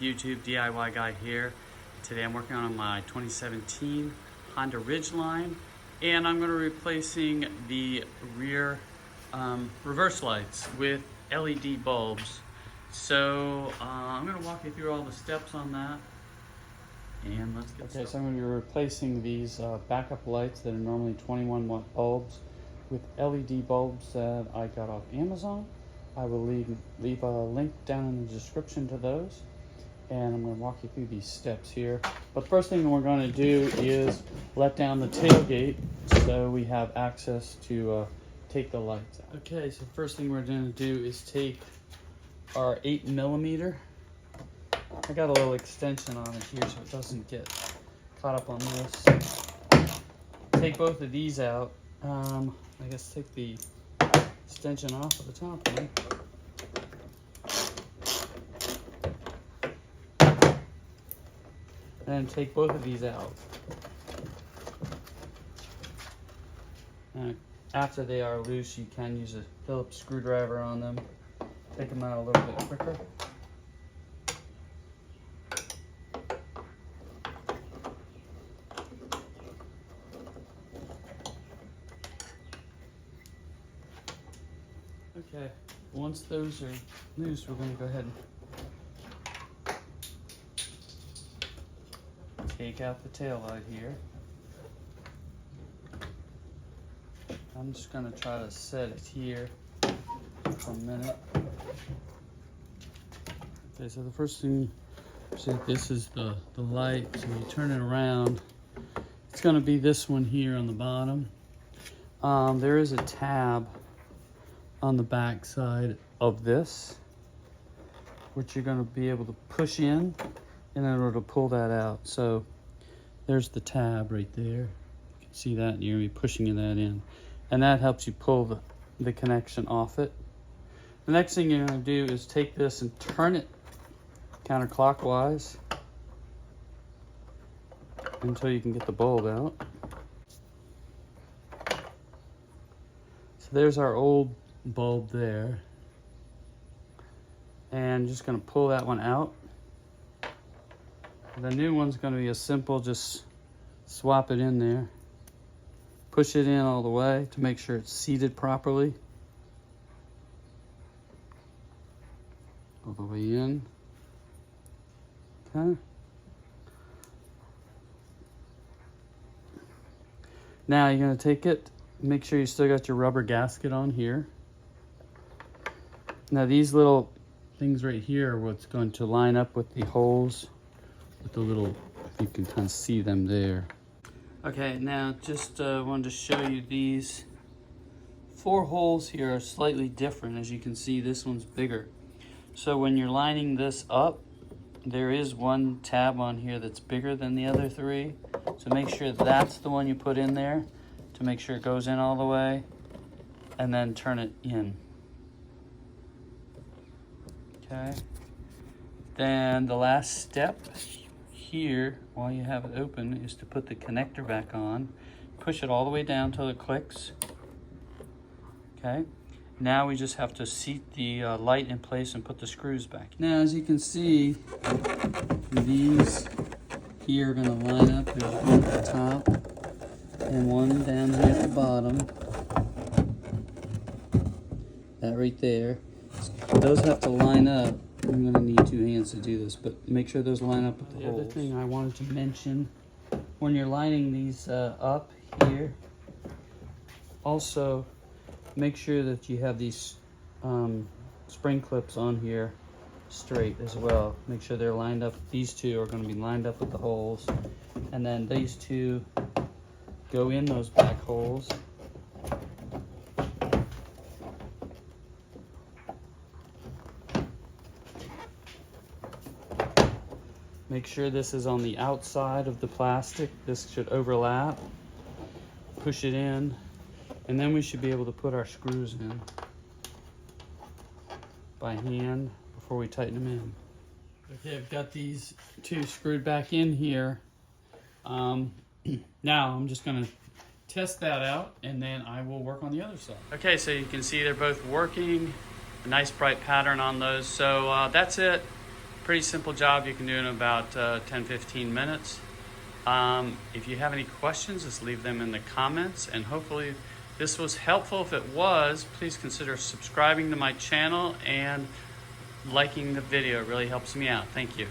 YouTube, DIY guy here. Today I'm working on my 2017 Honda Ridgeline, and I'm going to be replacing the rear reverse lights with LED bulbs. So I'm going to walk you through all the steps on that, and let's get started. So I'm going to be replacing these backup lights that are normally 21 watt bulbs with LED bulbs that I got off Amazon. I will leave a link down in the description to those, and I'm going to walk you through these steps here. But first thing we're going to do is let down the tailgate so we have access to take the lights out. Okay, so first thing we're going to do is take our 8mm. I got a little extension on it here so it doesn't get caught up on this. Take both of these out. I guess take the extension off of the top one. And take both of these out. After they are loose, you can use a phillips screwdriver on them. Take them out a little bit quicker. Okay, once those are loose, we're going to go ahead and take out the tail light here. I'm just going to try to set it here for a minute. Okay, so the first thing, so this is the light. So you turn it around, it's going to be this one here on the bottom. There is a tab on the back side of this, which you're going to be able to push in in order to pull that out. So there's the tab right there. You can see that, and you're going to be pushing that in. And that helps you pull the connection off it. The next thing you're going to do is take this and turn it counterclockwise until you can get the bulb out. So there's our old bulb there, and just going to pull that one out. The new one's going to be a simple, just swap it in there, push it in all the way to make sure it's seated properly, all the way in. Okay, now you're going to take it, make sure you still got your rubber gasket on here. Now these little things right here are what's going to line up with the holes, with the little, you can kind of see them there. Okay, now just wanted to show you these 4 holes here are slightly different. As you can see, this one's bigger. So when you're lining this up, there is one tab on here that's bigger than the other 3. So make sure that's the one you put in there to make sure it goes in all the way, and then turn it in. Okay, then the last step here, while you have it open, is to put the connector back on. Push it all the way down till it clicks. Okay, now we just have to seat the light in place and put the screws back. Now, as you can see, these here are going to line up. There's one at the top and one down here at the bottom. That right there. Those have to line up. I'm going to need 2 hands to do this, but make sure those line up with the holes. The other thing I wanted to mention, when you're lining these up here, also make sure that you have these spring clips on here straight as well. Make sure they're lined up. These 2 are going to be lined up with the holes, and then these 2 go in those back holes. Make sure this is on the outside of the plastic. This should overlap. Push it in, and then we should be able to put our screws in by hand before we tighten them in. Okay, I've got these 2 screwed back in here. Now I'm just going to test that out, and then I will work on the other side. Okay, so you can see they're both working. A nice bright pattern on those. So that's it. Pretty simple job. You can do in about 10-15 minutes. If you have any questions, just leave them in the comments, and hopefully this was helpful. If it was, please consider subscribing to my channel and liking the video. It really helps me out. Thank you.